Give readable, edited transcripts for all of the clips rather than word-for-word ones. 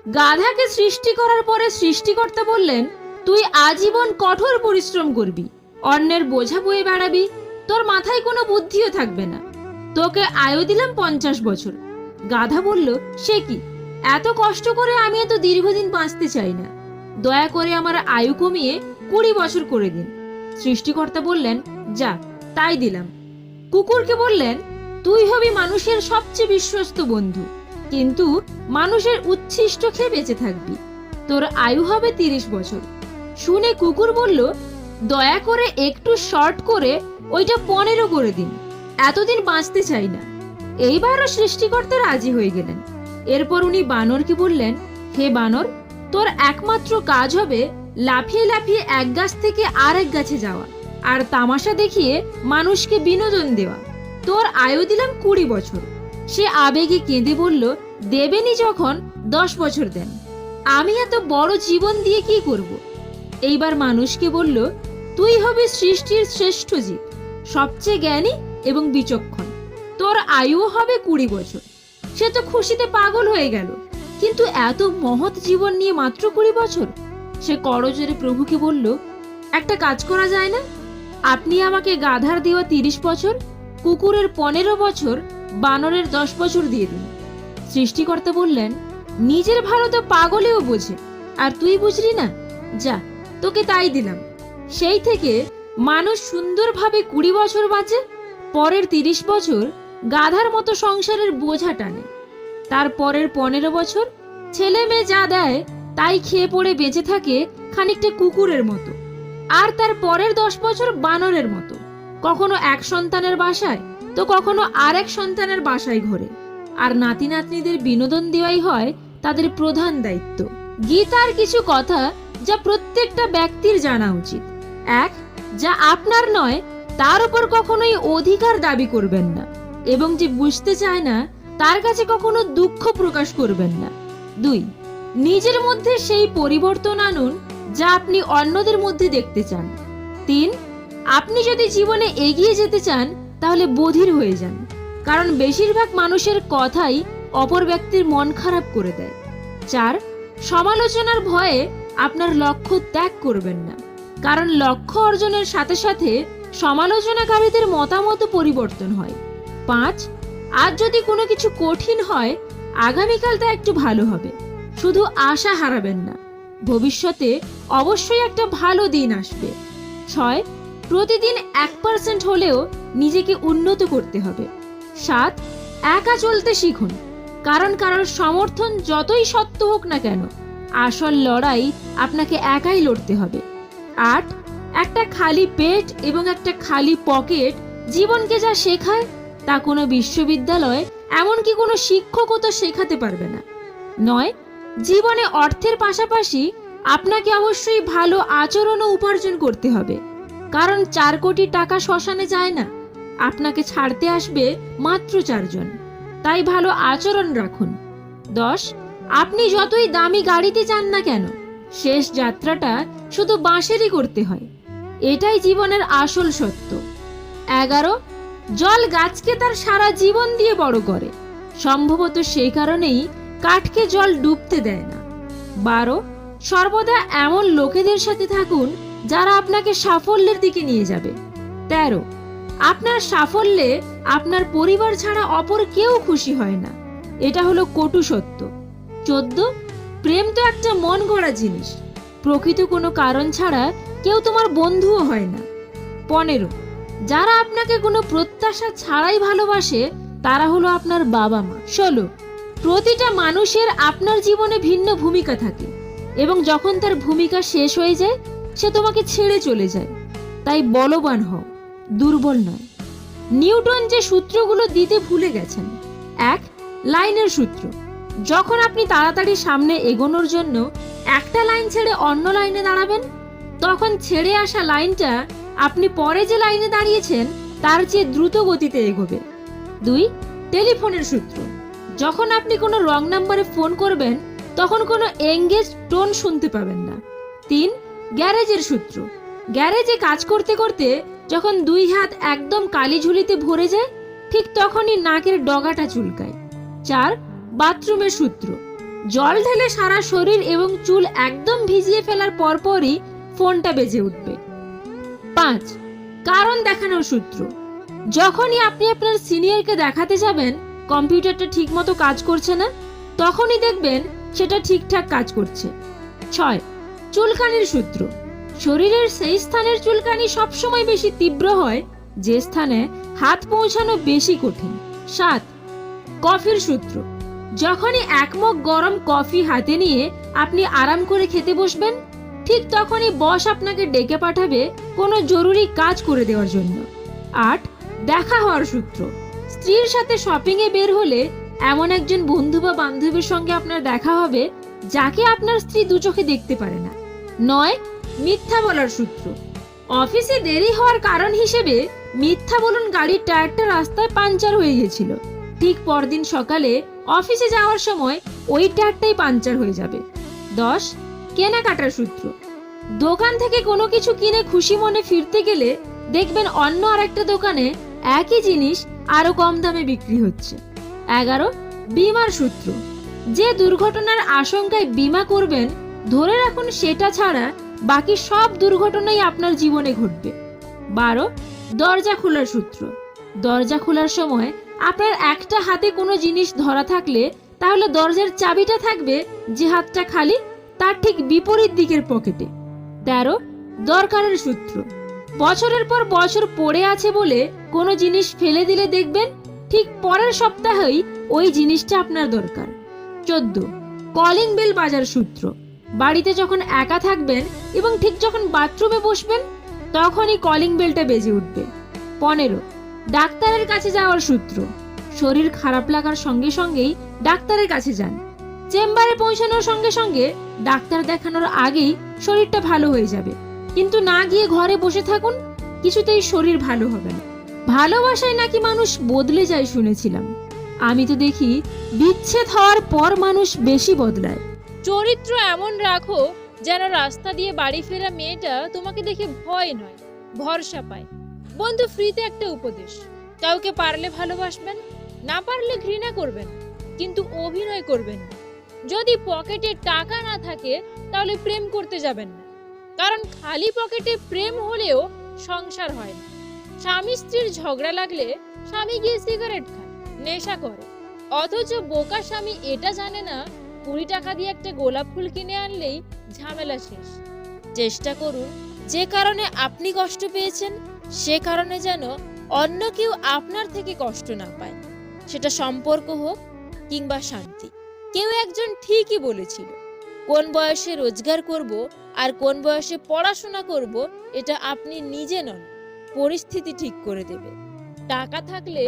গাধাকে সৃষ্টি করার পরে সৃষ্টিকর্তা বললেন, তুই আজীবন কঠোর পরিশ্রম করবি, অন্যের বোঝা বয়ে বেড়াবি, তোর মাথায় কোনো বুদ্ধিও থাকবে না, তোকে আয়ু দিলাম 50 বছর। গাধা বলল, সে কি, এত কষ্ট করে আমি এত দীর্ঘদিন বাঁচতে চাই না, দয়া করে আমার আয়ু কমিয়ে 20 বছর করে দিন। সৃষ্টিকর্তা বললেন, যা, তাই দিলাম। কুকুরকে বললেন, তুই হবি মানুষের সবচেয়ে বিশ্বস্ত বন্ধু, কিন্তু মানুষের উচ্ছিষ্ট খেয়ে বেঁচে থাকবি, তোর আয়ু হবে 30 বছর। শুনে কুকুর বলল, দয়া করে একটু শর্ট করে ওইটা 15 করে দিন, এতদিন বাঁচতে চাই না। এইবারও সৃষ্টিকর্তা রাজি হয়ে গেলেন। এরপর উনি বানরকে বললেন, হে বানর, তোর একমাত্র কাজ হবে লাফিয়ে লাফিয়ে এক গাছ থেকে আরেক গাছে যাওয়া আর তামাশা দেখিয়ে মানুষকে বিনোদন দেওয়া। তোর আয়ু দিলাম 20 বছর। সে আবেগে কেঁদে বলল, দেবেনি যখন 10 বছর দেন, আমি এত বড় জীবন দিয়ে কি করব? এইবার মানুষকে বলল, তুই হবি সৃষ্টির শ্রেষ্ঠ জীব, সবচেয়ে জ্ঞানী এবং বিচক্ষণ, তোর আয়ু হবে 20 বছর। সে তো খুশিতে পাগল হয়ে গেল, কিন্তু এত মহৎ জীবন নিয়ে মাত্র 20 বছর। সে করজোরে প্রভুকে বলল, একটা কাজ করা যায় না? আপনি আমাকে গাধার দেওয়া 30 বছর, কুকুরের 15 বছর, বানরের 10 বছর দিয়ে দিন। সৃষ্টিকর্তা বললেন, নিজের ভালো তো পাগলেও বোঝে, আর তুই বুঝলি না? যা, তোকে তাই দিলাম। সেই থেকে মানুষ সুন্দরভাবে 20 বছর বাঁচে, পরের 30 বছর গাধার মতো সংসারের বোঝা টানে, তার পরের 15 বছর ছেলে মেয়ে যা দেয় তাই খেয়ে পড়ে বেঁচে থাকে খানিকটা কুকুরের মতো, আর তার পরের 10 বছর বানরের মতো, কখনো এক সন্তানের বাসায় তো কখনো আরেক সন্তানের বাসায় ঘোরে। আর নাতি নাতনিদের বিনোদন দেওয়াই হয় তাদের প্রধান দায়িত্ব। গীতার কিছু কথা যা প্রত্যেকটা ব্যক্তির জানা উচিত। এক, যা আপনার নয় তার উপর কখনোই অধিকার দাবি করবেন না, এবং যে বুঝতে চায় না তার কাছে কখনো দুঃখ প্রকাশ করবেন না। 2, নিজের মধ্যে সেই পরিবর্তন আনুন যা আপনি অন্যদের মধ্যে দেখতে চান। 3, আপনি যদি জীবনে এগিয়ে যেতে চান তাহলে বধির হয়ে যান, কারণ বেশিরভাগ মানুষের কথাই অপর ব্যক্তির মন খারাপ করে দেয়। 4, সমালোচনার ভয়ে আপনার লক্ষ্য ত্যাগ করবেন না, কারণ লক্ষ্য অর্জনের সাথে সাথে সমালোচনাকারীদের মতামত পরিবর্তন হয়। 5, আজ যদি কোনো কিছু কঠিন হয়, আগামীকাল তা একটু ভালো হবে, শুধু আশা হারাবেন না, ভবিষ্যতে অবশ্যই একটা ভালো দিন আসবে। 6, প্রতিদিন 1% হলেও নিজেকে উন্নত করতে হবে। 7, একা চলতে শিখুন, কারণ কারোর সমর্থন যতই সত্য হোক না কেন, আসল লড়াই আপনাকে একাই লড়তে হবে। 8, একটা খালি পেট এবং একটা খালি পকেট জীবনকে যা শেখায় তা কোনো বিশ্ববিদ্যালয় এমনকি কোনো শিক্ষকও তো শেখাতে পারবে না। 9, জীবনে অর্থের পাশাপাশি আপনাকে অবশ্যই ভালো আচরণও উপার্জন করতে হবে, কারণ 4 কোটি টাকা শ্মশানে যায় না, আপনাকে ছাড়তে আসবে মাত্র 4 জন, তাই ভালো আচরণ রাখুন। 10, আপনি যতই দামি গাড়িতে চান না কেন, শেষ যাত্রাটা শুধু বাঁশেরই করতে হয়, এটাই জীবনের আসল সত্য। 11, জল গাছকে তার সারা জীবন দিয়ে বড় করে, সম্ভবত সেই কারণেই কাঠকে জল ডুবতে দেয় না। 12, সর্বদা এমন লোকেদের সাথে থাকুন যারা আপনাকে সাফল্যের দিকে নিয়ে যাবে। 13, আপনার সাফল্যে আপনার পরিবার ছাড়া অপর কেউ খুশি হয় না, এটা হলো কটু সত্য। 14, প্রেম তো একটা মন গড়া জিনিস, প্রকৃত কোনো কারণ ছাড়া কেউ তোমার বন্ধুও হয় না। 15, যারা আপনাকে কোনো প্রত্যাশা ছাড়াই ভালোবাসে তারা হলো আপনার বাবা মা। 16, প্রতিটা মানুষের আপনার জীবনে ভিন্ন ভূমিকা থাকে, এবং যখন তার ভূমিকা শেষ হয়ে যায় সে তোমাকে ছেড়ে চলে যায়, তাই বলবান হও, দুর্বল নয়। নিউটন যে সূত্রগুলো দিতে ভুলে গেছেন। 1, লাইনের সূত্র, যখন আপনি তাড়াতাড়ি সামনে এগোনোর জন্য একটা লাইন ছেড়ে অন্য লাইনে দাঁড়াবেন, তখন ছেড়ে আসা লাইনটা আপনি পরে যে লাইনে দাঁড়িয়েছেন তার চেয়ে দ্রুত গতিতে এগোবে। 2, টেলিফোনের সূত্র, যখন আপনি কোনো রং নাম্বারে ফোন করবেন তখন কোনো এঙ্গেজ টোন শুনতে পাবেন না। 3, গ্যারেজের সূত্র, গ্যারেজে কাজ করতে করতে যখন 2 হাত একদম কালি ঝুলিতে ভরে যায় ঠিক তখনই নাকের ডগাটা চুলকায়। 4, বাথরুমের সূত্র, জল ঢেলে সারা শরীর এবং চুল একদম ভিজিয়ে ফেলার পরপরই ফোনটা বেজে উঠবে। 5. কারণ দেখানোর সূত্র। যখনই আপনি আপনার সিনিয়রকে দেখাতে যাবেন কম্পিউটারটা ঠিকমতো কাজ করছে না, তখনই দেখবেন সেটা ঠিকঠাক কাজ করছে। 6. চুলকানির সূত্র। শরীরের সেই স্থানের চুলকানি সবসময় বেশি তীব্র হয় যে স্থানে হাত পৌঁছানো বেশি কঠিন। 7. কফির সূত্র। যখনই এক মগ গরম কফি হাতে নিয়ে আপনি আরাম করে খেতে বসবেন, ঠিক তখনই বস আপনাকে ডেকে পাঠাবে কোনো জরুরি কাজ করে দেওয়ার জন্য। 8. দেখা হওয়ার সূত্র। স্ত্রীর সাথে শপিং এ বের হলে এমন একজন বন্ধু বা বান্ধবীর সঙ্গে আপনার দেখা হবে যাকে আপনার স্ত্রী দু চোখে দেখতে পারে না। 9. মিথ্যা বলার সূত্র। অফিসে দেরি হওয়ার কারণ হিসেবে মিথ্যা বলুন গাড়ির টায়ারটা রাস্তায় পাঞ্চার হয়ে গেছিল, ঠিক পরদিন সকালে অফিসে যাওয়ার সময় ওই টায়ারটাই পাঞ্চার হয়ে যাবে। 10. কেনাকাটার সূত্র। দোকান থেকে কোনো কিছু কিনে খুশি মনে ফিরতে গেলে দেখবেন অন্য আরেকটা দোকানে একই জিনিস আরো কম দামে বিক্রি হচ্ছে। 11. বীমার সূত্র। যে দুর্ঘটনার আশঙ্কায় বীমা করবেন ধরে রাখুন সেটা ছাড়া বাকি সব দুর্ঘটনাই আপনার জীবনে ঘটবে। 12. দরজা খোলার সূত্র। দরজা খোলার সময় আপনার একটা হাতে কোনো জিনিস ধরা থাকলে তাহলে দরজার চাবিটা থাকবে যে হাতটা খালি তার ঠিক বিপরীত দিকের পকেটে। 13. দরকারের সূত্র। বছরের পর বছর পড়ে আছে বলে কোনো জিনিস ফেলে দিলে দেখবেন ঠিক পরের সপ্তাহেই ওই জিনিসটা আপনার দরকার। 14. কলিং বেল বাজার সূত্র। বাড়িতে যখন একা থাকবেন এবং ঠিক যখন বাথরুমে বসবেন তখনই কলিং বেলটা বেজে উঠবে। 15. ডাক্তারের কাছে যাওয়ার সূত্র। শরীর খারাপ লাগার সঙ্গে সঙ্গেই ডাক্তারের কাছে যান। চেম্বারে পৌঁছানোর সঙ্গে সঙ্গে ডাক্তার দেখানোর আগেই শরীরটা ভালো হয়ে যাবে, কিন্তু না গিয়ে ঘরে বসে থাকুন, কিছুতেই শরীর ভালো হবে না। ভালোবাসায় নাকি মানুষ বদলে যায় শুনেছিলাম, আমি তো দেখি বিচ্ছেদ হওয়ার পর মানুষ বেশি বদলায়। চরিত্র এমন রাখো যেন রাস্তা দিয়ে বাড়ি ফেরা মেয়েটা তোমাকে দেখে ভয় নয় ভরসা পায়। বন্ধু ফ্রিতে একটা উপদেশ, কাউকে পারলে ভালোবাসবেন, না পারলে ঘৃণা করবেন, কিন্তু অভিনয় করবেন না। যদি পকেটে টাকা না থাকে তাহলে প্রেম করতে যাবেন না, কারণ খালি পকেটে প্রেম হলেও সংসার হয় না। স্বামী স্ত্রীর ঝগড়া লাগলে স্বামী গিয়ে সিগারেট খায়, নেশা করে, অথচ বোকা স্বামী এটা জানে না 20 টাকা দিয়ে একটা গোলাপ ফুল কিনে আনলেই ঝামেলা শেষ। চেষ্টা করুন যে কারণে আপনি কষ্ট পেয়েছেন সে কারণে যেন অন্য কেউ আপনার থেকে কষ্ট না পায়, সেটা সম্পর্ক হোক কিংবা শান্তি। কেউ একজন ঠিকই বলেছিল, কোন বয়সে রোজগার করব আর কোন বয়সে পড়াশোনা করব এটা আপনি নিজে নন, পরিস্থিতি ঠিক করে দেবে। টাকা থাকলে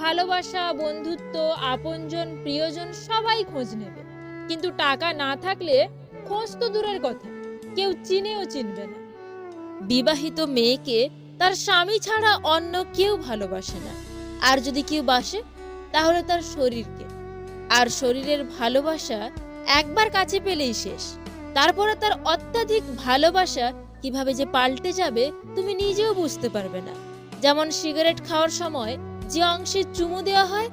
ভালোবাসা, বন্ধুত্ব, আপনজন, প্রিয়জন সবাই খোঁজ নেবে, কিন্তু টাকা না থাকলে খোঁজ তো দূরের কথা, কেউ চিনেও চিনবে না। বিবাহিত মেয়েকে তার স্বামী ছাড়া অন্য কেউ ভালোবাসে না, আর যদি কেউ বাসে তাহলে তার শরীরকে, আর শরীরের ভালোবাসা একবার কাছে পেলেই শেষ। তারপরে তার অত্যাধিক ভালোবাসা কিভাবে যে পাল্টে যাবে তুমি নিজেও বুঝতে পারবে না। যেমন সিগারেট খাওয়ার সময় যে অংশে চুমু দেওয়া হয়,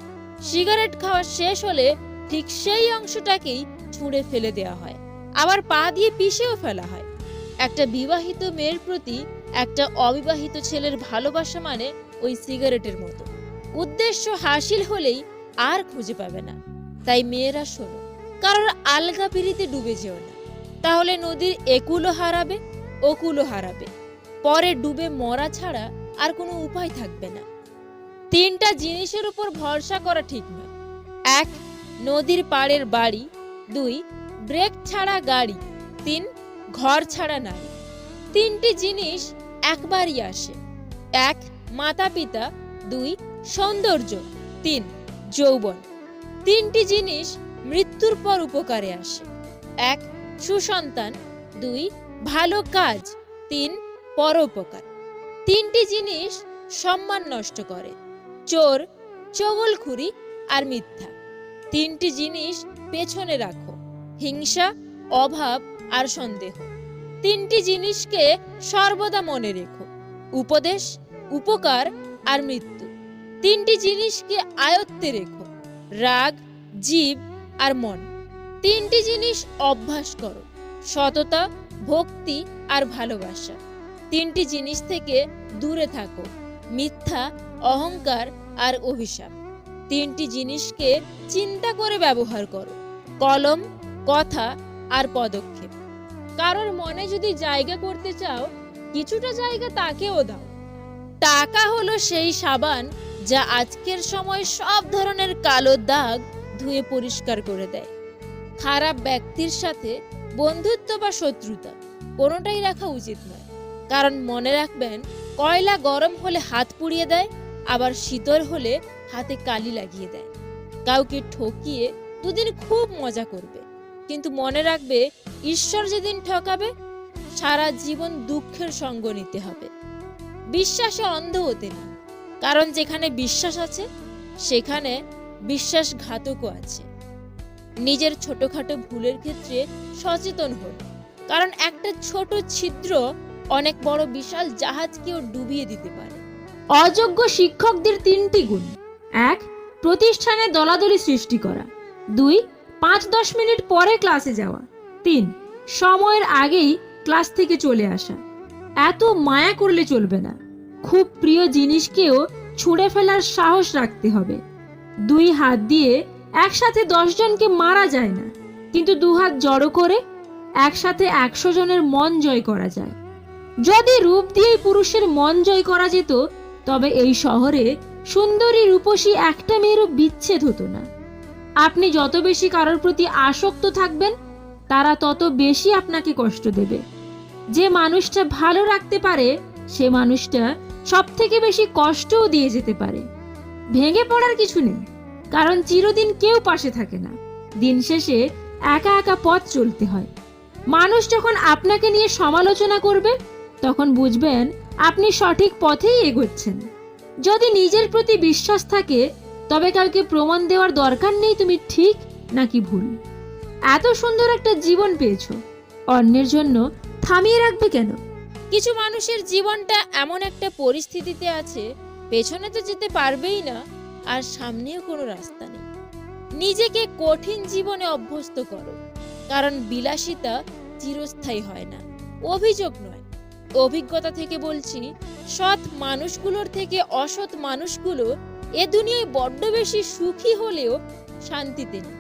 সিগারেট খাওয়া শেষ হলে ঠিক সেই অংশটাকেই ছুঁড়ে ফেলে দেওয়া হয়, আবার পা দিয়ে পিষেও ফেলা হয়। একটা বিবাহিত মেয়ের প্রতি একটা অবিবাহিত ছেলের ভালোবাসা মানে ওই সিগারেটের মতো, উদ্দেশ্য হাসিল হলেই আর খুঁজে পাবে না। তাই মেয়েরা শোনো, কারোর আলগা পিড়িতে ডুবে যেও না, তাহলে নদীর একুলও হারাবে ওকুলও হারাবে, পরে ডুবে মরা ছাড়া আর কোনো উপায় থাকবে না। 3টা জিনিসের উপর ভরসা করা ঠিক নয়। 1. নদীর পাড়ের বাড়ি। 2. ব্রেক ছাড়া গাড়ি। 3. ঘর ছাড়া নারী। 3টি জিনিস একবারই আসে। 1. মাতা পিতা। 2. সৌন্দর্য। 3. যৌবন। 3টি জিনিস মৃত্যুর পর উপকারে আসে। 1. সুসন্তান। 2. ভালো কাজ। 3. পরোপকার। 3টি জিনিস সম্মান নষ্ট করে, চোর, চগলখুরি আর মিথ্যা। 3টি জিনিস পেছনে রাখো, হিংসা, অভাব আর সন্দেহ। 3টি জিনিসকে সর্বদা মনে রেখো, উপদেশ, উপকার আর মৃত্যু। 3টি জিনিসকে আয়ত্তে রেখো, রাগ, জীব আর মন। তিনটি জিনিস অভ্যাস করো: সততা, ভক্তি আর ভালোবাসা। তিনটি জিনিস থেকে দূরে থাকো: মিথ্যা, অহংকার আর অভিশাপ। তিনটি জিনিসকে চিন্তা করে ব্যবহার করো: কলম, কথা আর পদক্ষেপ। কারোর মনে যদি জায়গা করতে চাও, কিছুটা জায়গা তাকেও দাও। টাকা হলো সেই সাবান যা আজকের সময় সব ধরনের কালো দাগ ধুয়ে পরিষ্কার করে দেয়। খারাপ ব্যক্তির সাথে বন্ধুত্ব বা শত্রুতা কোনোটাই রাখা উচিত নয়, কারণ মনে রাখবেন, কয়লা গরম হলে হাত পুড়িয়ে দেয়, আবার শীতল হলে হাতে কালি লাগিয়ে দেয়। কাউকে ঠকিয়ে দুদিন খুব মজা করবে, কিন্তু মনে রাখবে, ঈশ্বর যেদিন ঠকাবে, সারা জীবন দুঃখের সঙ্গ নিতে হবে। বিশ্বাসে অন্ধ হতে নেই, কারণ যেখানে বিশ্বাস আছে সেখানে বিশ্বাসঘাতকও আছে। নিজের ছোটখাটো ভুলের ক্ষেত্রে সচেতন হন, কারণ একটা ছোট ছিদ্র অনেক বড় বিশাল জাহাজকেও ডুবিয়ে দিতে পারে। অযোগ্য শিক্ষকদের তিনটি গুণ: 1. প্রতিষ্ঠানে দলাদলি সৃষ্টি করা। 2. 5-10 মিনিট পরে ক্লাসে যাওয়া। 3. সময়ের আগেই ক্লাস থেকে চলে আসা। এত মায়া করলে চলবে না। খুব প্রিয় জিনিসকেও ছুঁড়ে ফেলার সাহস রাখতে হবে। 2 হাত দিয়ে একসাথে 10 জনকে মারা যায় না, কিন্তু 2 হাত জড়ো করে একসাথে 100 জনের মন জয় করা যায়। যদি রূপ দিয়েই পুরুষের মন জয় করা যেত, তবে এই শহরে সুন্দরী রূপসী একটা মেয়েরও বিচ্ছেদ হতো না। আপনি যত বেশি কারোর প্রতি আসক্ত থাকবেন, তারা তত বেশি আপনাকে কষ্ট দেবে। যে মানুষটা ভালো রাখতে পারে, সে মানুষটা সব থেকে বেশি কষ্টও দিয়ে যেতে পারে। ভেঙে পড়ার কিছু নেই, কারণ চিরদিন কেউ পাশে থাকে না। দিন শেষে একা একা পথ চলতে হয়। মানুষ যখন আপনাকে নিয়ে সমালোচনা করবে, তখন বুঝবেন আপনি সঠিক পথেই এগোচ্ছেন। যদি নিজের প্রতি বিশ্বাস থাকে, তবে কাউকে প্রমাণ দেওয়ার দরকার নেই তুমি ঠিক নাকি ভুল। এত সুন্দর একটা জীবন পেয়েছো, অন্যের জন্য থামিয়ে রাখবে কেন? কিছু মানুষের জীবনটা এমন একটা পরিস্থিতিতে আছে, পেছনে তো যেতে পারবেই না, আর সামনেও কোনো রাস্তা নেই। নিজেকে কঠিন জীবনে অভ্যস্ত করো, কারণ বিলাসিতা চিরস্থায়ী হয় না। অভিযোগ নয়, অভিজ্ঞতা থেকে বলছি, সৎ মানুষগুলোর থেকে অসৎ মানুষগুলো এ দুনিয়ায় বড্ড বেশি সুখী হলেও শান্তিতে নেই।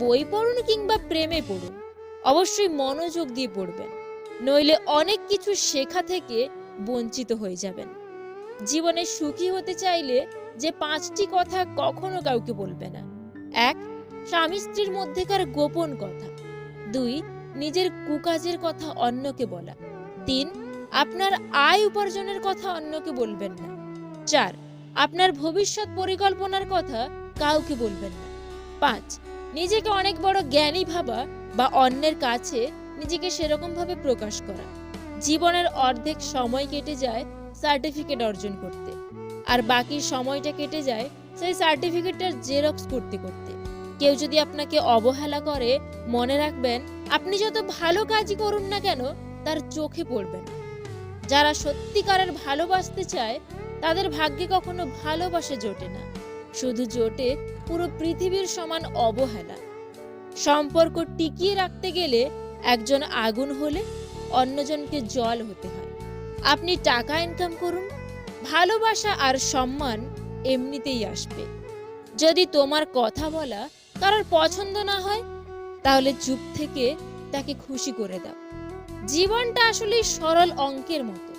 বই পড়ুন কিংবা প্রেমে পড়ুন, অবশ্যই মনোযোগ দিয়ে পড়বেন, নইলে অনেক কিছু শেখা থেকে বঞ্চিত হয়ে যাবেন। জীবনে সুখী হতে চাইলে যে 5টি কথা কখনো কাউকে বলবে না: 1. স্বামী স্ত্রীর মধ্যেকার গোপন কথা। 2. নিজের কুকাজের কথা অন্যকে বলা। 3. আপনার আয় উপার্জনের কথা অন্যকে বলবেন না। 4. আপনার ভবিষ্যৎ পরিকল্পনার কথা কাউকে বলবেন না। 5. নিজেকে অনেক বড় জ্ঞানী ভাবা বা অন্যের কাছে নিজেকে সেরকম ভাবে প্রকাশ করা। জীবনের অর্ধেক সময় কেটে যায় সার্টিফিকেট অর্জন করতে, আর বাকি সময়টা কেটে যায় সেই সার্টিফিকেটটার জেরক্স করতে করতে। কেউ যদি আপনাকে অবহেলা করে, মনে রাখবেন, আপনি যত ভালো কাজই করুন না কেন, তার চোখে পড়বে না। যারা সত্যিকারের ভালোবাসতে চায়, তাদের ভাগ্যে কখনো ভালোবাসা জোটে না, শুধু জোটে পুরো পৃথিবীর সমান অবহেলা। সম্পর্ক টিকিয়ে রাখতে গেলে একজন আগুন হলে অন্যজনকে জল হতে হয়। আপনি টাকা ইনকাম করুন, ভালোবাসা আর সম্মান এমনিতেই আসবে। যদি তোমার কথা বলা কারোর পছন্দ না হয়, তাহলে চুপ থেকে তাকে খুশি করে দাও। জীবনটা আসলে সরল অঙ্কের মতো,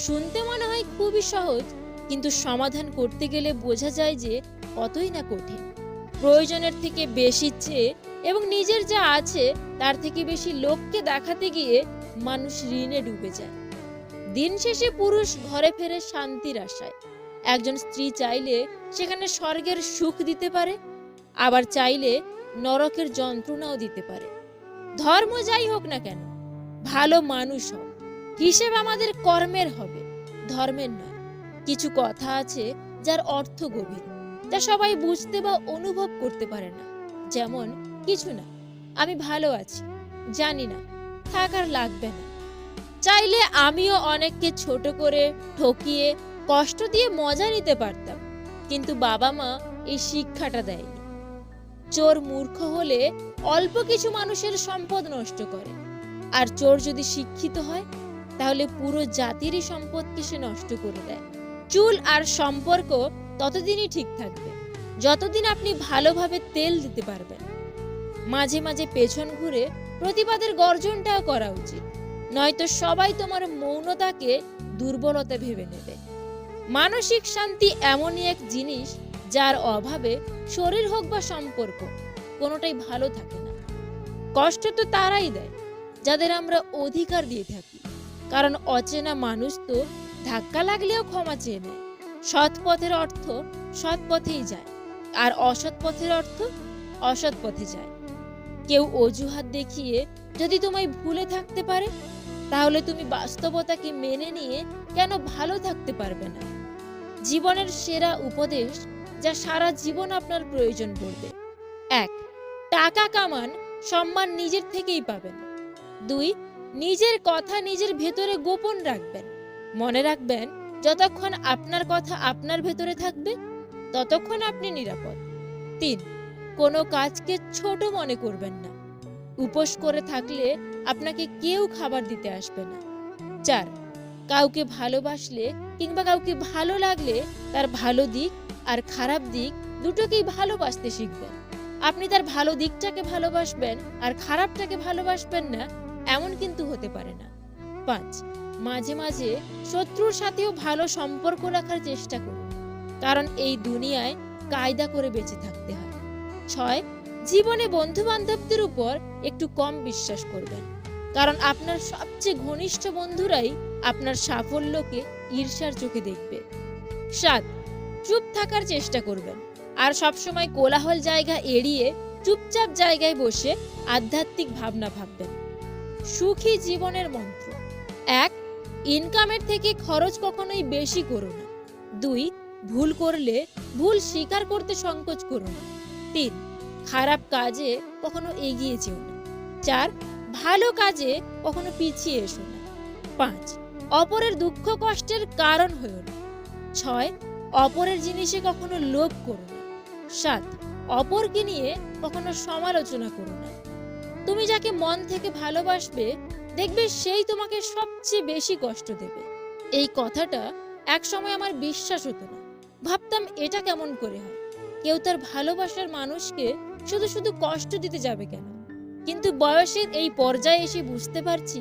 শুনতে মনে হয় খুবই সহজ, কিন্তু সমাধান করতে গেলে বোঝা যায় যে কতই না কঠিন। প্রয়োজনের থেকে বেশি চেয়ে এবং নিজের যা আছে তার থেকে বেশি লোককে দেখাতে গিয়ে মানুষ ঋণে ডুবে যায়। দিন শেষে পুরুষ ঘরে ফেরে শান্তির আশায়। একজন স্ত্রী চাইলে সেখানে স্বর্গের সুখ দিতে পারে, আবার চাইলে নরকের যন্ত্রণাও দিতে পারে। ধর্ম যাই হোক না কেন, ভালো মানুষ হোক, হিসেব আমাদের কর্মের হবে, ধর্মের নয়। কিছু কথা আছে যার অর্থ গভীর, যা সবাই বুঝতে বা অনুভব করতে পারে না। যেমন, কিছু না, আমি ভালো আছি, জানি না, থাকার লাগবে না। চাইলে আমিও অনেককে ছোট করে, ঠকিয়ে, কষ্ট দিয়ে মজা নিতে পারতাম, কিন্তু বাবা মা এই শিক্ষাটা দেয়নি। চোর মূর্খ হলে অল্প কিছু মানুষের সম্পদ নষ্ট করে, আর চোর যদি শিক্ষিত হয় তাহলে পুরো জাতিরই সম্পদকে সে নষ্ট করে দেয়। চুল আর সম্পর্ক ততদিনই ঠিক থাকবে যতদিন আপনি ভালোভাবে তেল দিতে পারবেন। মাঝে মাঝে পেছন ঘুরে প্রতিবাদের গর্জনটাও করা উচিত, নয়তো সবাই তোমার মৌনতাকে দুর্বলতা ভেবে নেবে। মানসিক শান্তি এমনই এক জিনিস যার অভাবে শরীর হোক বা সম্পর্ক কোনোটাই ভালো থাকে না। কষ্ট তো তারাই দেয় যাদের আমরা অধিকার দিয়ে থাকি, কারণ অচেনা মানুষ তো ধাক্কা লাগলেও ক্ষমা চেয়ে নেয়। সৎ পথের অর্থ সৎ পথেই যায়, আর অসৎ পথের অর্থ অসৎ পথে যায়। কেউ অজুহাত দেখিয়ে যদি তোমায় ভুলে থাকতে পারে, তাহলে তুমি বাস্তবতাকে মেনে নিয়ে কেন ভালো থাকতে পারবে না? জীবনের সেরা উপদেশ যা সারা জীবন আপনার প্রয়োজন পড়বে: 1. টাকা কামান, সম্মান নিজের থেকেই পাবেন। 2. নিজের কথা নিজের ভেতরে গোপন রাখবেন। মনে রাখবেন, যতক্ষণ আপনার কথা আপনার ভেতরে থাকবে ততক্ষণ আপনি নিরাপদ। 3. কোনো কাজকে ছোট মনে করবেন না। উপোস করে থাকলে আপনাকে কেউ খাবার দিতে আসবে না। 4. কাউকে ভালোবাসলে কিংবা কাউকে ভালো লাগলে তার ভালো দিক আর খারাপ দিক দুটোকেই ভালোবাসতে শিখবেন। আপনি তার ভালো দিকটাকে ভালোবাসবেন আর খারাপটাকে ভালোবাসবেন না, এমন কিন্তু হতে পারে না। 5. মাঝে মাঝে শত্রুর সাথেও ভালো সম্পর্ক রাখার চেষ্টা করুন, কারণ এই দুনিয়ায় কায়দা করে বেঁচে থাকতে হয়। 6. জীবনে বন্ধু বান্ধবদের উপর একটু কম বিশ্বাস করবেন, কারণ আপনার সবচেয়ে ঘনিষ্ঠ বন্ধুরাই আপনার সাফল্যকে ঈর্ষার চোখে দেখবে। 7. চুপ থাকার চেষ্টা করবেন, আর সবসময় কোলাহল জায়গা এড়িয়ে চুপচাপ জায়গায় বসে আধ্যাত্মিক ভাবনা ভাববেন। সুখী জীবনের মন্ত্র: 1. ইনকামের থেকে খরচ কখনোই বেশি করো না। 2. ভুল করলে ভুল স্বীকার করতে সংকোচ করো না। 3. খারাপ কাজে কখনো এগিয়ে যেও না। 4. ভালো কাজে কখনো পিছিয়ে এসো না। 5. অপরের দুঃখ কষ্টের কারণ হয়ো না। 6. অপরের জিনিসে কখনো লোভ করো না। 7. অপরকে নিয়ে কখনো সমালোচনা করো না। তুমি যাকে মন থেকে ভালোবাসবে দেখবে সেই তোমাকে সবচেয়ে বেশি কষ্ট দেবে। এই কথাটা একসময় আমার বিশ্বাস হতো না, ভাবতাম এটা কেমন করে হয়, কেউ তার ভালোবাসার মানুষকে শুধু শুধু কষ্ট দিতে যাবে কেন? কিন্তু বয়সের এই পর্যায়ে এসে বুঝতে পারছি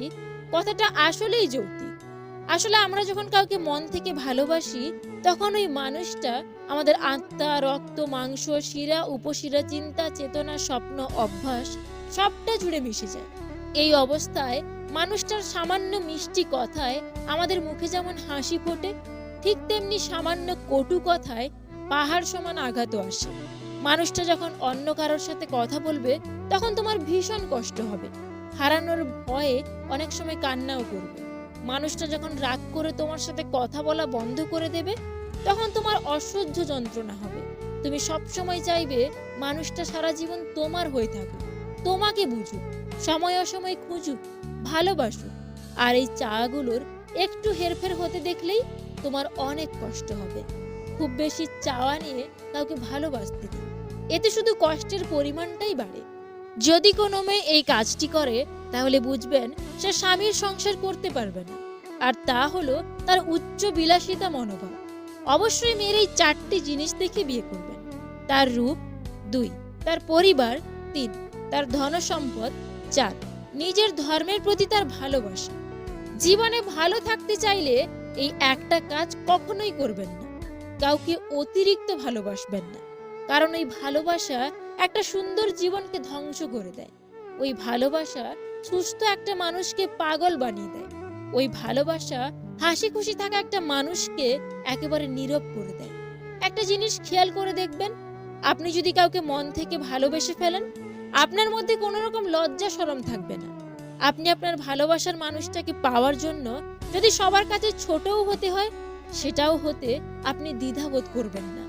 কথাটা আসলেই যৌক্তিক। আসলে আমরা যখন কাউকে মন থেকে ভালোবাসি তখন ওই মানুষটা আমাদের আত্মা, রক্ত, মাংস, শিরা, উপশিরা, চিন্তা, চেতনা, স্বপ্ন, অভ্যাস সবটা জুড়ে মিশে যায়। এই অবস্থায় মানুষটার সামান্য মিষ্টি কথায় আমাদের মুখে যেমন হাসি ফোটে, ঠিক তেমনি সামান্য কটু কথায় পাহাড় সমান আঘাতও আসে। মানুষটা যখন অন্য কারোর সাথে কথা বলবে তখন তোমার ভীষণ কষ্ট হবে, হারানোর ভয়ে অনেক সময় কান্নাও করবে। মানুষটা যখন রাগ করে তোমার সাথে কথা বলা বন্ধ করে দেবে তখন তোমার অসহ্য যন্ত্রণা হবে। তুমি সবসময় চাইবে মানুষটা সারা জীবন তোমার হয়ে থাকুক, তোমাকে বুঝুক, সময় অসময় খুঁজুক, ভালোবাসুক। আর এই চাওয়াগুলোর একটু হেরফের হতে দেখলেই তোমার অনেক কষ্ট হবে। খুব বেশি চাওয়া নিয়ে কাউকে ভালোবাসতে দিন, এতে শুধু কষ্টের পরিমাণটাই বাড়ে। যদি কোনো মেয়ে এই কাজটি করে তাহলে বুঝবেন সে স্বামীর সংসার করতে পারবে না, আর তা হলো তার উচ্চ বিলাসিতা মনোভাব। অবশ্যই মেয়ের এই 4টি জিনিস দেখে বিয়ে করবেন: তার রূপ, 2. তার পরিবার, 3. তার ধন সম্পদ, 4. নিজের ধর্মের প্রতি তার ভালোবাসা। জীবনে ভালো থাকতে চাইলে এই একটা কাজ কখনোই করবেন না: কাউকে অতিরিক্ত ভালোবাসবেন না, কারণ ওই ভালোবাসা একটা সুন্দর জীবনকে ধ্বংস করে দেয়। ওই ভালোবাসা সুস্থ একটা মানুষকে পাগল বানিয়ে দেয়। ওই ভালোবাসা হাসি খুশি থাকা একটা মানুষকে একেবারে নীরব করে দেয়। একটা জিনিস খেয়াল করে দেখবেন, আপনি যদি কাউকে মন থেকে ভালোবেসে ফেলেন আপনার মধ্যে কোনো রকম লজ্জা শরম থাকবে না। আপনি আপনার ভালোবাসার মানুষটাকে পাওয়ার জন্য যদি সবার কাছে ছোটও হতে হয় সেটাও হতে আপনি দ্বিধাবোধ করবেন না।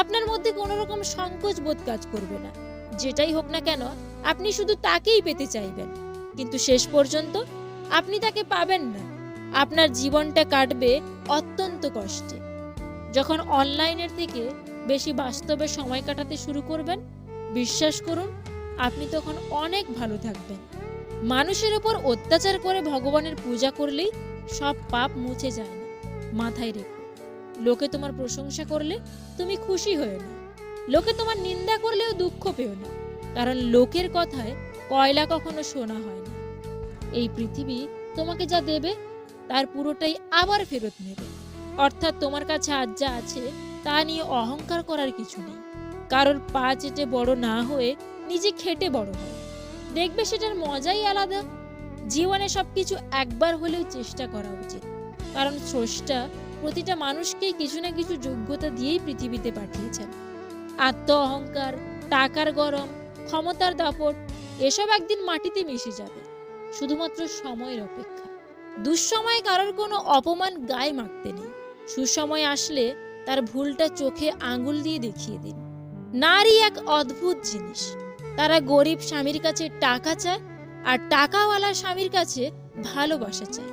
আপনার মধ্যে কোনো রকম সংকোচ বোধ কাজ করবে না। যেটাই হোক না কেন আপনি শুধু তাকেই পেতে চাইবেন, কিন্তু শেষ পর্যন্ত আপনি তাকে পাবেন না। আপনার জীবনটা কাটবে অত্যন্ত কষ্টে। যখন অনলাইনের থেকে বেশি বাস্তবে সময় কাটাতে শুরু করবেন, বিশ্বাস করুন আপনি তখন অনেক ভালো থাকবেন। মানুষের উপর অত্যাচার করে ভগবানের পূজা করলেই সব পাপ মুছে যায় না। মাথায় রেখো, লোকে তোমার প্রশংসা করলে তুমি খুশি হও না, লোকে তোমার নিন্দা করলেও দুঃখ পেও না, কারণ লোকের কথায় কয়লা কখনো সোনা হয় না। এই পৃথিবী তোমাকে যা দেবে তার পুরোটাই আবার ফেরত নেবে। অর্থাৎ তোমার কাছে আজ যা আছে তা নিয়ে অহংকার করার কিছু নেই। কারোর পা চেটে বড় না হয়ে নিজে খেটে বড় হয়, দেখবে সেটার মজাই আলাদা। জীবনে সবকিছু একবার হলেও চেষ্টা করা উচিত, কারণ স্রষ্টা প্রতিটা মানুষকেই কিছু না কিছু যোগ্যতা দিয়েই পৃথিবীতে পাঠিয়েছেন। আত্ম অহংকার, টাকার গরম, ক্ষমতার দাপট এসব একদিন মাটিতে মিশে যাবে, শুধুমাত্র সময়ের অপেক্ষা। দুঃসময়ে কারোর কোনো অপমান গায়ে মাখতে নেই। সুসময় আসলে তার ভুলটা চোখে আঙুল দিয়ে দেখিয়ে দিন। নারী এক অদ্ভুত জিনিস, তারা গরিব স্বামীর কাছে টাকা চায় আর টাকাওয়ালা স্বামীর কাছে ভালোবাসা চায়।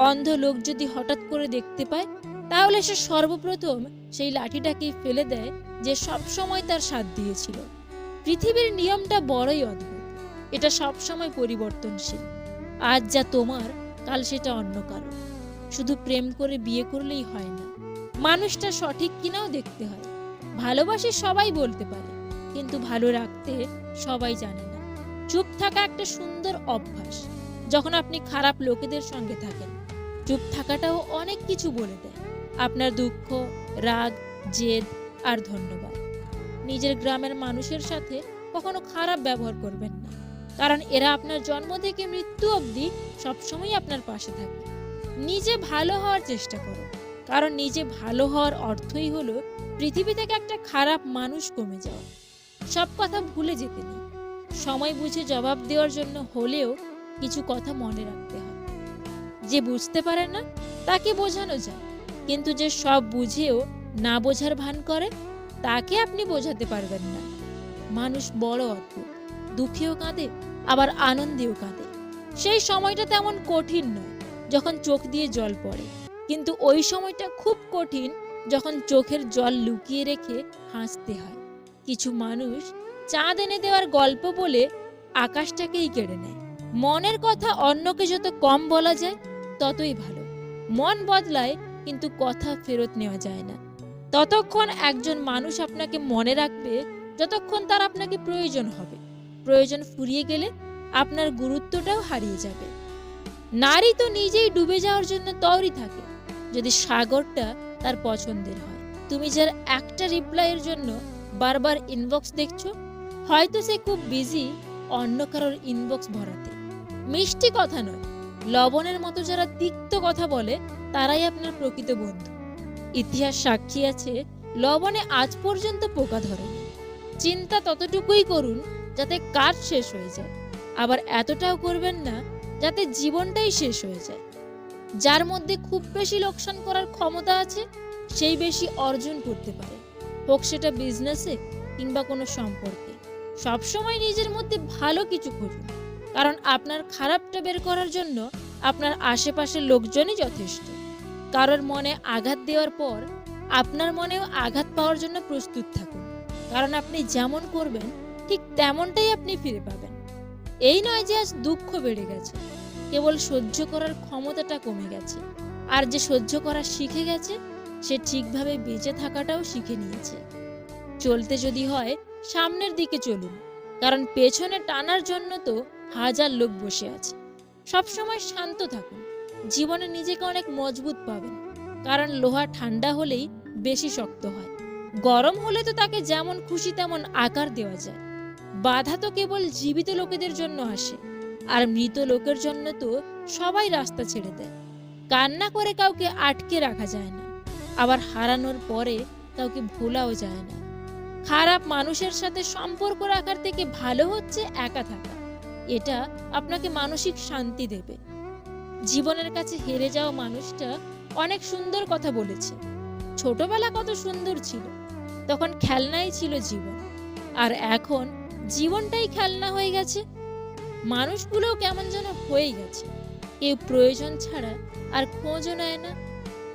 অন্ধ লোক যদি হঠাৎ করে দেখতে পায় তাহলে সে সর্বপ্রথম সেই লাঠিটাকেই ফেলে দেয় যে সব সময় তার সাথ দিয়েছিল। পৃথিবীর নিয়মটা বড়ই অদ্ভুত, এটা সব সময় পরিবর্তনশীল। আজ যা তোমার কাল সেটা অন্য কারো। শুধু প্রেম করে বিয়ে করলেই হয় না, মানুষটা সঠিক কিনাও দেখতে হয়। ভালোবাসি সবাই বলতে পারে, কিন্তু ভালো রাখতে সবাই জানে না। চুপ থাকা একটা সুন্দর অভ্যাস। যখন আপনি খারাপ লোকেদের সঙ্গে থাকেন, চুপ থাকাটাও অনেক কিছু বলে দেয়। আপনার দুঃখ, রাগ, জেদ আর ধন্যবাদ। নিজের গ্রামের মানুষের সাথে কখনো খারাপ ব্যবহার করবেন না, কারণ এরা আপনার জন্ম থেকে মৃত্যু অবধি সবসময় আপনার পাশে থাকে। নিজে ভালো হওয়ার চেষ্টা করো, কারণ নিজে ভালো হওয়ার অর্থই হলো পৃথিবী থেকে একটা খারাপ মানুষ কমে যাওয়া। সব কথা ভুলে যেতে নেই, সময় বুঝে জবাব দেওয়ার জন্য হলেও কিছু কথা মনে রাখতে হবে। যে বুঝতে পারে না তাকে বোঝানো যায়, কিন্তু যে সব বুঝেও না বোঝার ভান করে তাকে আপনি বোঝাতে পারবেন না। মানুষ বড় অদ্ভুত, দুঃখেও কাঁদে আবার আনন্দেও কাঁদে। সেই সময়টা তেমন কঠিন নয় যখন চোখ দিয়ে জল পড়ে, কিন্তু ওই সময়টা খুব কঠিন যখন চোখের জল লুকিয়ে রেখে হাসতে হয়। কিছু মানুষ চাঁদ এনে দেওয়ার গল্প বলে আকাশটাকেই কেড়ে নেয়। মনের কথা অন্যকে যত কম বলা যায় ততই ভালো। মন বদলায় কিন্তু কথা ফেরত নেওয়া যায় না। ততক্ষণ একজন মানুষ আপনাকে মনে রাখবে যতক্ষণ তার আপনাকে প্রয়োজন হবে। প্রয়োজন ফুরিয়ে গেলে আপনার গুরুত্বটাও হারিয়ে যাবে। নারী তো নিজেই ডুবে যাওয়ার জন্য তৈরি থাকে যদি সাগরটা তার পছন্দের হয়। তুমি যার একটা রিপ্লাইয়ের জন্য বারবার ইনবক্স দেখছো, হয়তো সে খুব বিজি অন্য কারোর ইনবক্স ভরাতে। মিষ্টি কথা নয়, লবণের মতো যারা তিক্ত কথা বলে তারাই আপনার প্রকৃত বন্ধু। ইতিহাস সাক্ষী আছে, লবণে আজ পর্যন্ত পোকা ধরেনি। চিন্তা ততটুকুই করুন যাতে কাজ শেষ হয়ে যায়, আবার এতটাও করবেন না যাতে জীবনটাই শেষ হয়ে যায়। যার মধ্যে খুব বেশি লোকসান করার ক্ষমতা আছে সেই বেশি অর্জন করতে পারে, হোক সেটা বিজনেসে কিংবা কোনো সম্পর্কে। সবসময় নিজের মধ্যে ভালো কিছু খুঁজুন, কারণ আপনার খারাপটা বের করার জন্য আপনার আশেপাশের লোকজনই যথেষ্ট। কারোর মনে আঘাত দেওয়ার পর আপনার মনেও আঘাত পাওয়ার জন্য প্রস্তুত থাকুন, কারণ আপনি যেমন করবেন ঠিক তেমনটাই আপনি ফিরে পাবেন। এই নয় যে আজ দুঃখ বেড়ে গেছে, কেবল সহ্য করার ক্ষমতাটা কমে গেছে। আর যে সহ্য করা শিখে গেছে সে ঠিকভাবে বেঁচে থাকাটাও শিখে নিয়েছে। চলতে যদি হয় সামনের দিকে চলুন, কারণ পেছনে টানার জন্য তো হাজার লোক বসে আছে। সবসময় শান্ত থাকুন, জীবনে নিজেকে অনেক মজবুত পাবেন, কারণ লোহা ঠান্ডা হলেই বেশি শক্ত হয়। গরম হলে তো তাকে যেমন খুশি তেমন আকার দেওয়া যায়। বাধা তো কেবল জীবিত লোকেদের জন্য আসে, আর মৃত লোকের জন্য তো সবাই রাস্তা ছেড়ে দেয়। কান্না করে কাউকে আটকে রাখা যায় না, আবার হারানোর পরে কাউকে ভোলাও যায় না। খারাপ মানুষের সাথে সম্পর্ক রাখার থেকে ভালো হচ্ছে একা থাকা। এটা আপনাকে মানসিক শান্তি দেবে। জীবনের কাছে হেরে যাওয়া মানুষটা অনেক সুন্দর কথা বলেছে। ছোটবেলা কত সুন্দর ছিল, তখন খেলনাই ছিল জীবন, আর এখন জীবনটাই খেলনা হয়ে গেছে। মানুষগুলোও কেমন যেন হয়ে গেছে, কেউ প্রয়োজন ছাড়া আর খোঁজও নেয় না।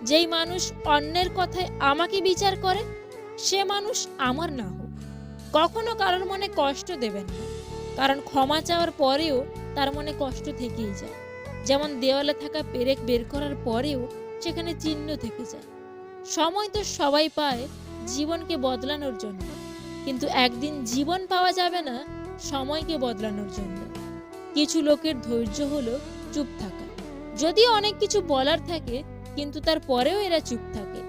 যেই মানুষ অন্যের কথায় আমাকে বিচার করে সে মানুষ আমার না হোক। কখনো কারোর মনে কষ্ট দেবেন না, কারণ ক্ষমা চাওয়ার পরেও তার মনে কষ্ট থেকেই যায়। যেমন দেওয়ালে থাকা পেরেক বের করার পরেও সেখানে চিহ্ন থেকে যায়। সময় তো সবাই পায় জীবনকে বদলানোর জন্য, কিন্তু একদিন জীবন পাওয়া যাবে না সময়কে বদলানোর জন্য। কিছু লোকের ধৈর্য হলো চুপ থাকা। যদিও অনেক কিছু বলার থাকে, কিন্তু তারপরেও এরা চুপ থাকে,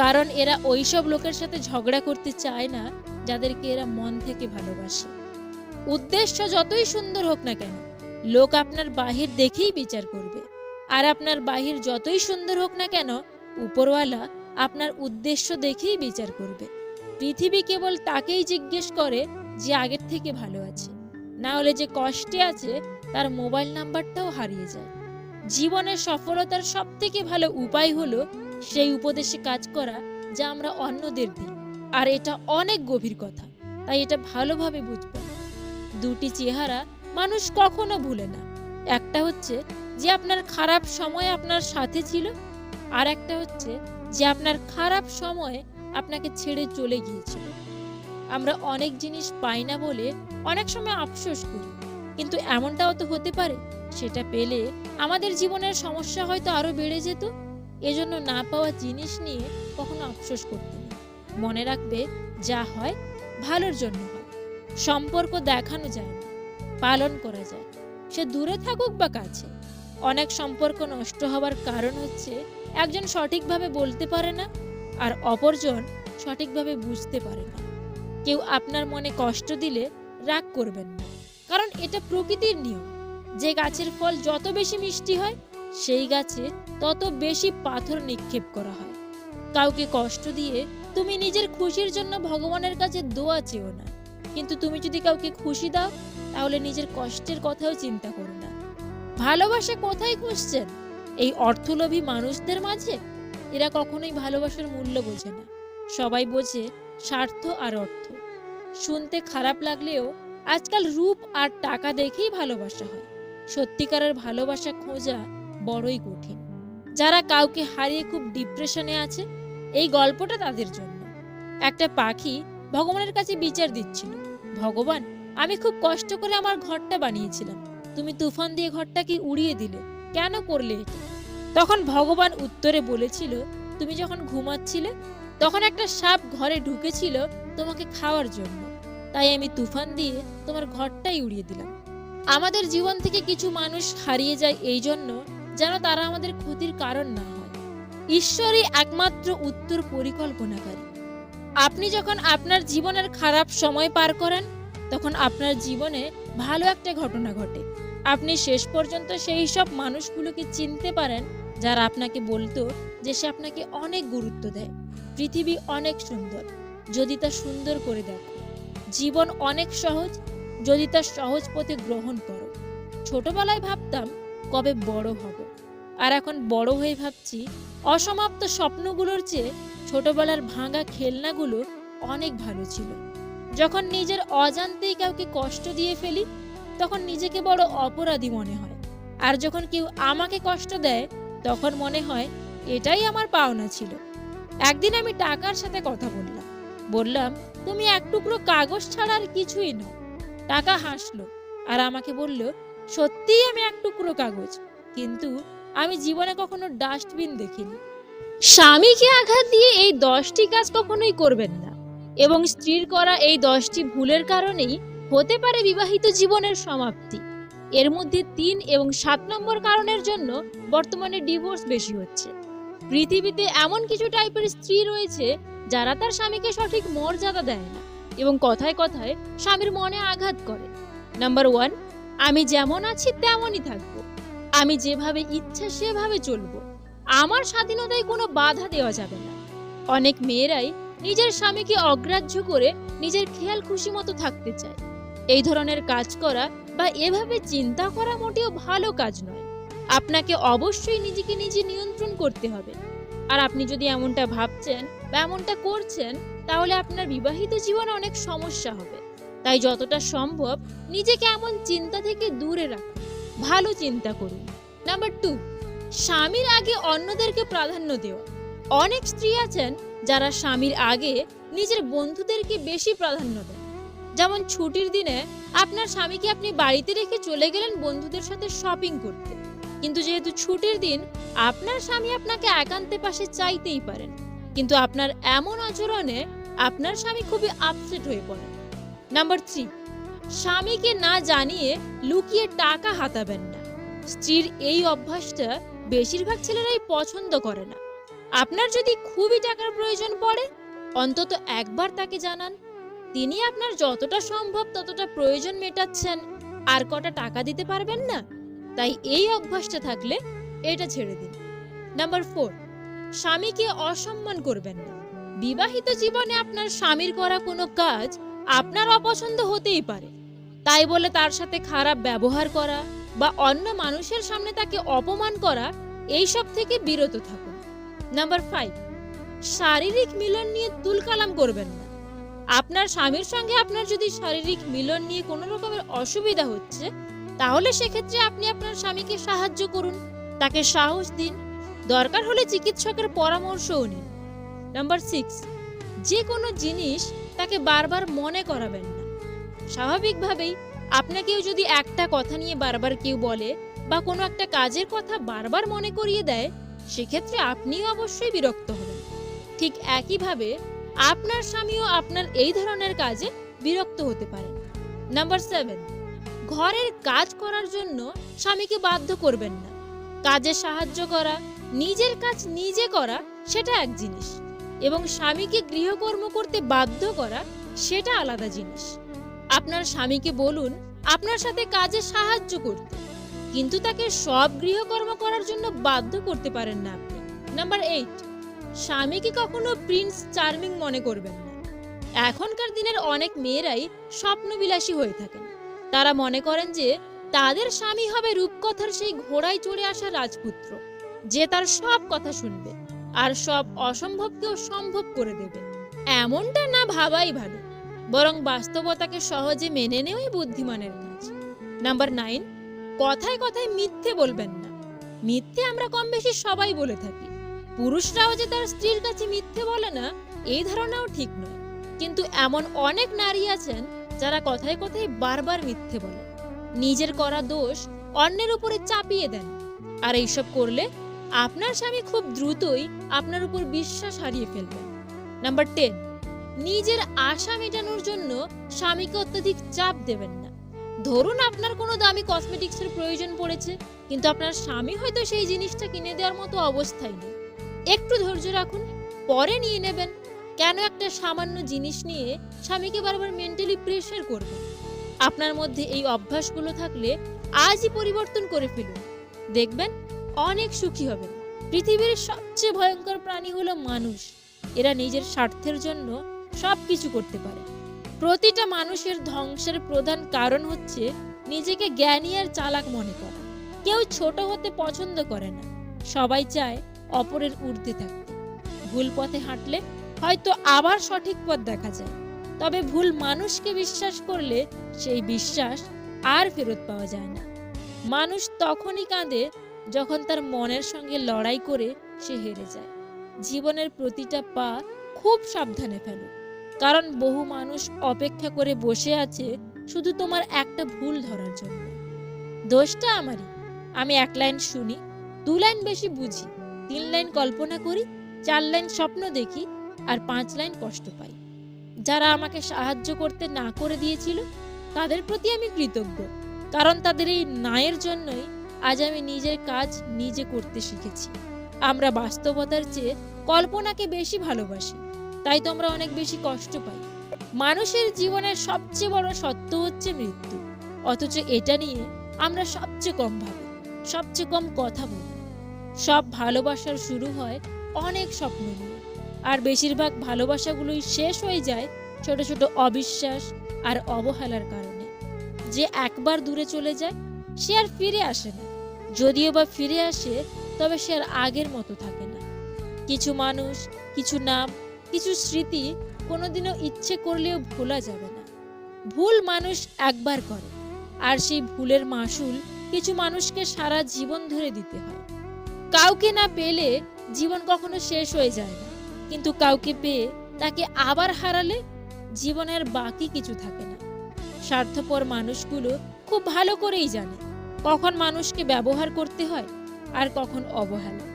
কারণ এরা ওইসব লোকের সাথে ঝগড়া করতে চায় না যাদেরকে এরা মন থেকে ভালোবাসে। উদ্দেশ্য যতই সুন্দর হোক না কেন, লোক আপনার বাহির দেখেই বিচার করবে। আর আপনার বাহির যতই সুন্দর হোক না কেন, উপরওয়ালা আপনার উদ্দেশ্য দেখেই বিচার করবে। পৃথিবী কেবল তাকেই জিজ্ঞেস করে যে আগের থেকে ভালো আছে, না হলে যে কষ্টে আছে তার মোবাইল নাম্বারটাও হারিয়ে যায়। জীবনের সফলতার সবথেকে ভালো উপায় হলো সেই উপদেশে কাজ করা যা আমরা অন্যদের দিই। আর এটা অনেক গভীর কথা, তাই এটা ভালোভাবে বুঝবেন। দুটি চেহারা মানুষ কখনো ভুলে না। একটা হচ্ছে যে আপনার খারাপ সময় আপনার সাথে ছিল, আর একটা হচ্ছে যে আপনার খারাপ সময়ে আপনাকে ছেড়ে চলে গিয়েছিল। আমরা অনেক জিনিস পাই না বলে অনেক সময় আফসোস করি, কিন্তু এমনটাও তো হতে পারে সেটা পেলে আমাদের জীবনের সমস্যা হয়তো আরো বেড়ে যেত। এজন্য না পাওয়া জিনিস নিয়ে কখনো আফসোস করতে নেই। মনে রাখবে, যা হয় ভালোর জন্য হয়। সম্পর্ক দেখানো যায় না, পালন করা যায়, সে দূরে থাকুক বা কাছে। অনেক সম্পর্ক নষ্ট হওয়ার কারণ হচ্ছে একজন সঠিকভাবে বলতে পারে না, আর অপরজন সঠিকভাবে বুঝতে পারে না। কেউ আপনার মনে কষ্ট দিলে রাগ করবেন না, কারণ এটা প্রকৃতির নিয়ম। যে গাছের ফল যত বেশি মিষ্টি হয়, সেই গাছে তত বেশি পাথর নিক্ষেপ করা হয়। কাউকে কষ্ট দিয়ে তুমি নিজের খুশির জন্য ভগবানের কাছে দোয়া চেও না, কিন্তু তুমি যদি কাউকে খুশি দাও তাহলে নিজের কষ্টের কথাও চিন্তা করো না। ভালোবাসা কোথায় খুঁজছেন? এই অর্থলোভী মানুষদের মাঝে? এরা কখনোই ভালোবাসার মূল্য বোঝে না। সবাই বোঝে স্বার্থ আর অর্থ। শুনতে খারাপ লাগলেও আজকাল রূপ আর টাকা দেখেই ভালোবাসা হয়। সত্যিকারের ভালোবাসা খোঁজা বড়ই কঠিন। যারা কাউকে হারিয়ে খুব ডিপ্রেশনে আছে, এই গল্পটা তাদের জন্য। একটা পাখি ভগবানের কাছে বিচার দিচ্ছিল, ভগবান, আমি খুব কষ্ট করে আমার ঘরটা বানিয়েছিলাম, তুমি তুফান দিয়ে ঘরটাকে উড়িয়ে দিলে, কেন করলে এটা? তখন ভগবান উত্তরে বলেছিল, তুমি যখন ঘুমাচ্ছিলে তখন একটা সাপ ঘরে ঢুকেছিল তোমাকে খাওয়ার জন্য, তাই আমি তুফান দিয়ে তোমার ঘরটাই উড়িয়ে দিলাম। আমাদের জীবন থেকে কিছু মানুষ হারিয়ে যায় এই জন্য যেন তারা আমাদের ক্ষতির কারণ না হয়। ঈশ্বরই একমাত্র উত্তর পরিকল্পনাকারী। আপনি যখন আপনার জীবনের খারাপ সময় পার করেন, তখন আপনার জীবনে ভালো একটা ঘটনা ঘটে। আপনি শেষ পর্যন্ত সেই সব মানুষগুলোকে চিনতে পারেন যারা আপনাকে বলতো যে সে আপনাকে অনেক গুরুত্ব দেয়। পৃথিবী অনেক সুন্দর যদি তা সুন্দর করে দেখো। জীবন অনেক সহজ যদি তা সহজ পথে গ্রহণ করো। ছোটবেলায় ভাবতাম কবে বড় হব, আর এখন বড় হয়ে ভাবছি অসমাপ্ত স্বপ্নগুলোর চেয়ে ছোটবেলার ভাঙা খেলনাগুলো অনেক ভালো ছিল। যখন নিজের অজান্তেই কাউকে কষ্ট দিয়ে ফেলি তখন নিজেকে বড় অপরাধী মনে হয়, আর যখন কেউ আমাকে কষ্ট দেয় তখন মনে হয় এটাই আমার পাওনা ছিল। একদিন আমি টাকার সাথে কথা বললাম তুমি এক টুকরো কাগজ ছাড়া আর কিছুই নও। টাকা হাসলো আর আমাকে বলল, সত্যিই আমি এক টুকরো কাগজ, কিন্তু আমি জীবনে কখনো ডাস্টবিন দেখিনি। স্বামীকে আঘাত দিয়ে এই 10টি কাজ কখনোই করবেন না, এবং স্ত্রীর করা এই 10টি ভুলের কারণেই হতে পারে বিবাহিত জীবনের সমাপ্তি। এর মধ্যে 3 এবং 7 নম্বর কারণের জন্য বর্তমানে ডিভোর্স বেশি হচ্ছে। পৃথিবীতে এমন কিছু টাইপের স্ত্রী রয়েছে যারা তার স্বামীকে সঠিক মর্যাদা দেয় না এবং কথায় কথায় স্বামীর মনে আঘাত করে। নাম্বার 1, আমি যেমন আছি তেমনই থাকবো, আমি যেভাবে ইচ্ছা সেভাবে চলবো, আমার স্বাধীনতায় কোনো বাধা দেওয়া যাবে না। অনেক মেয়েরাই নিজের স্বামীকে অগ্রাহ্য করে নিজের খেয়াল খুশি মতো থাকতে চায়। এই ধরনের কাজ করা বা এভাবে চিন্তা করা মোটেও ভালো কাজ নয়। আপনাকে অবশ্যই নিজেকে নিজে নিয়ন্ত্রণ করতে হবে। আর আপনি যদি এমনটা ভাবছেন বা এমনটা করছেন তাহলে আপনার বিবাহিত জীবনে অনেক সমস্যা হবে। তাই যতটা সম্ভব নিজেকে এমন চিন্তা থেকে দূরে রাখুন, ভালো চিন্তা করুন। নাম্বার 2, স্বামীর আগে অন্যদেরকে প্রাধান্য দেওয়া। অনেক স্ত্রী আছেন যারা স্বামীর আগে নিজের বন্ধুদেরকে বেশি প্রাধান্য দেন। যেমন ছুটির দিনে আপনার স্বামীকে আপনি বাড়িতে রেখে চলে গেলেন বন্ধুদের সাথে শপিং করতে, কিন্তু যেহেতু ছুটির দিন আপনার স্বামী আপনাকে একান্তে পাশে চাইতেই পারেন, কিন্তু আপনার এমন আচরণে আপনার স্বামী খুবই আপসেট হয়ে পড়ে। নাম্বার 3, স্বামীকে না জানিয়ে লুকিয়ে টাকা হাতাবেন না। স্ত্রীর এই অভ্যাসটা বেশিরভাগ ছেলেরাই পছন্দ করে না। আপনার যদি খুবই টাকার প্রয়োজন পড়ে, অন্তত একবার তাকে জানান। তিনি আপনার যতটা সম্ভব ততটা প্রয়োজন মেটাচ্ছেন, আর কটা টাকা দিতে পারবেন না। তাই এই অভ্যাসটা থাকলে এটা ছেড়ে দিন। নাম্বার 4, স্বামীকে অসম্মান করবেন না। বিবাহিত জীবনে আপনার স্বামীর করা কোনো কাজ আপনার অপছন্দ হতেই পারে, তাই বলে তার সাথে খারাপ ব্যবহার করা বা অন্য মানুষের সামনে তাকে অপমান করা, এইসব থেকে বিরত থাকুন। নাম্বার 5, শারীরিক মিলন নিয়ে তুলকালাম করবেন না। আপনার স্বামীর সঙ্গে আপনার যদি শারীরিক মিলন নিয়ে কোনো রকমের অসুবিধা হচ্ছে, তাহলে সেক্ষেত্রে আপনি আপনার স্বামীকে সাহায্য করুন, তাকে সাহস দিন, দরকার হলে চিকিৎসকের পরামর্শও নিন। নাম্বার 6, যে কোনো জিনিস তাকে বারবার মনে করাবেন না। স্বাভাবিকভাবেই আপনাকেও যদি একটা কথা নিয়ে বারবার কেউ বলে বা কোনো একটা কাজের কথা বারবার মনে করিয়ে দেয়, সেক্ষেত্রে আপনিও অবশ্যই বিরক্ত হবেন। ঠিক একইভাবে আপনার স্বামীও আপনার এই ধরনের কাজে বিরক্ত হতে পারেন। নাম্বার 7, ঘরের কাজ করার জন্য স্বামীকে বাধ্য করবেন না। কাজে সাহায্য করা, নিজের কাজ নিজে করা, সেটা এক জিনিস, এবং স্বামীকে গৃহকর্ম করতে বাধ্য করা সেটা আলাদা জিনিস। আপনার স্বামীকে বলুন আপনার সাথে কাজে সাহায্য করতে, কিন্তু তাকে সব গৃহকর্ম করার জন্য বাধ্য করতে পারেন না আপনি। নাম্বার 8, স্বামীকে কখনো প্রিন্স চার্মিং মনে করবেন না। এখনকার দিনের অনেক মেয়েরাই স্বপ্নবিলাসী হয়ে থাকেন। তারা মনে করেন যে তাদের স্বামী হবে রূপকথার সেই ঘোড়ায় চড়ে আসা রাজপুত্র, যে তার সব কথা শুনবে আর সব অসম্ভবকেও সম্ভব করে দেবে। এমনটা না ভাবাই ভালো, বরং বাস্তবতাকে সহজে মেনে নেওয়াই বুদ্ধিমানের কাজ। নাম্বার 9, কথায় কথায় মিথ্যে বলবেন না। মিথ্যে আমরা কম বেশি সবাই বলে থাকি। পুরুষরাও যে তার স্ত্রীর কাছে মিথ্যে বলে না, এই ধারণাও ঠিক নয়, কিন্তু এমন অনেক নারী আছেন যারা কথায় কথায় বারবার মিথ্যে বলে, নিজের করা দোষ অন্যের উপরে চাপিয়ে দেন। আর এইসব করলে আপনার স্বামী খুব দ্রুতই আপনার উপর বিশ্বাস হারিয়ে ফেলবেন। নাম্বার 10, নিজের আশা মেটানোর জন্য স্বামীকে অত্যধিক চাপ দেবেন না। ধরুন আপনার কোনো দামি কসমেটিক্সের প্রয়োজন পড়েছে, কিন্তু আপনার স্বামী হয়তো সেই জিনিসটা কিনে দেওয়ার মতো অবস্থায় নেই। একটু ধৈর্য রাখুন, পরে নিয়ে নেবেন। কেন একটা সামান্য জিনিস নিয়ে স্বামীকে বারবার মেন্টালি প্রেশার করবেন? আপনার মধ্যে এই অভ্যাসগুলো থাকলে আজই পরিবর্তন করে ফেলুন, দেখবেন অনেক সুখী হবেন। পৃথিবীর সবচেয়ে ভয়ঙ্কর প্রাণী হলো মানুষ। এরা নিজের স্বার্থের জন্য সবকিছু করতে পারে। প্রতিটা মানুষের ধ্বংসের প্রধান কারণ হচ্ছে নিজেকে জ্ঞানী আর চালাক মনে করা। কেউ ছোট হতে পছন্দ করে না, সবাই চায় অপরের ঊর্ধ্বে থাকতে। ভুল পথে হাঁটলে হয়তো আবার সঠিক পথ দেখা যায়, তবে ভুল মানুষকে বিশ্বাস করলে সেই বিশ্বাস আর ফেরত পাওয়া যায় না। মানুষ তখনই কাঁদে যখন তার মনের সঙ্গে লড়াই করে সে হেরে যায়। জীবনের প্রতিটা পা খুব সাবধানে ফেলো, কারণ বহু মানুষ অপেক্ষা করে বসে আছে শুধু তোমার একটা ভুল ধরার জন্য। দোষটা আমারই। আমি 1 লাইন শুনি, 2 লাইন বেশি বুঝি, 3 লাইন কল্পনা করি, 4 লাইন স্বপ্ন দেখি, আর 5 লাইন কষ্ট পাই। যারা আমাকে সাহায্য করতে না করে দিয়েছিল তাদের প্রতি আমি কৃতজ্ঞ, কারণ তাদের এই নায়ের জন্যই আজ আমি নিজের কাজ নিজে করতে শিখেছি। আমরা বাস্তবতার চেয়ে কল্পনাকে বেশি ভালোবাসি, তাই তো আমরা অনেক বেশি কষ্ট পাই। মানুষের জীবনের সবচেয়ে বড় সত্য হচ্ছে মৃত্যু, অথচ এটা নিয়ে আমরা সবচেয়ে কম ভাবি, সবচেয়ে কম কথা বলি। সব ভালোবাসার শুরু হয় অনেক স্বপ্ন নিয়ে, আর বেশিরভাগ ভালোবাসাগুলোই শেষ হয়ে যায় ছোট ছোট অবিশ্বাস আর অবহেলার কারণে। যে একবার দূরে চলে যায় সে আর ফিরে আসে না, যদিও বা ফিরে আসে তবে সে আর আগের মতো থাকে না। কিছু মানুষ, কিছু নাম, কিছু স্মৃতি কোনোদিনও ইচ্ছে করলেও ভোলা যাবে না। ভুল মানুষ একবার করে, আর সেই ভুলের মাসুল কিছু মানুষকে সারা জীবন ধরে দিতে হয়। কাউকে না পেলে জীবন কখনো শেষ হয়ে যায় না, কিন্তু কাউকে পেয়ে তাকে আবার হারালে জীবনের বাকি কিছু থাকে না। স্বার্থপর মানুষগুলো খুব ভালো করেই জানে কখন মানুষকে ব্যবহার করতে হয় আর কখন অবহেলা।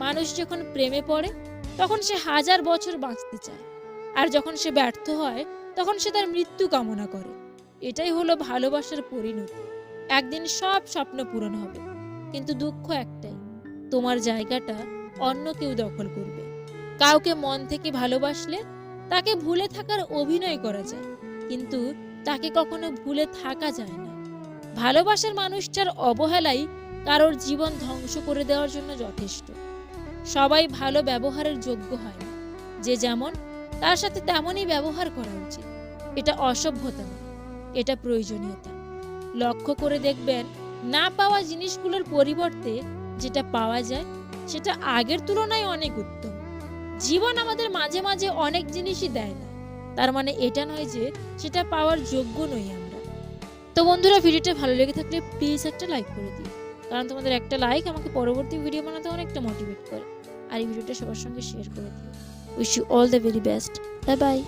মানুষ যখন প্রেমে পড়ে তখন সে 1000 বছর বাঁচতে চায়, আর যখন সে ব্যর্থ হয় তখন সে তার মৃত্যু কামনা করে। এটাই হলো ভালোবাসার পরিণতি। একদিন সব স্বপ্ন পূরণ হবে, কিন্তু দুঃখ একটাই, তোমার জায়গাটা অন্য কেউ দখল করবে। কাউকে মন থেকে ভালোবাসলে তাকে ভুলে থাকার অভিনয় করা যায়, কিন্তু তাকে কখনো ভুলে থাকা যায় না। ভালোবাসার মানুষটার অবহেলাই কারোর জীবন ধ্বংস করে দেওয়ার জন্য যথেষ্ট। সবাই ভালো ব্যবহারের যোগ্য হয় না, যে যেমন তার সাথে তেমনই ব্যবহার করা উচিত। এটা অসভ্যতা নয়, এটা প্রয়োজনীয়তা। লক্ষ্য করে দেখবেন, না পাওয়া জিনিসগুলোর পরিবর্তে যেটা পাওয়া যায় সেটা আগের তুলনায় অনেক উত্তম। জীবন আমাদের মাঝে মাঝে অনেক জিনিসই দেয় না, তার মানে এটা নয় যে সেটা পাওয়ার যোগ্য নই আমরা। তো বন্ধুরা, ভিডিওটা ভালো লেগে থাকলে প্লিজ একটা লাইক করে দিও, কারণ তোমাদের একটা লাইক আমাকে পরবর্তী ভিডিও বানাতে অনেকটা মোটিভেট করে। আর এই ভিডিওটা সবার সঙ্গে শেয়ার করে দিও। Wish you all the very best. Bye by.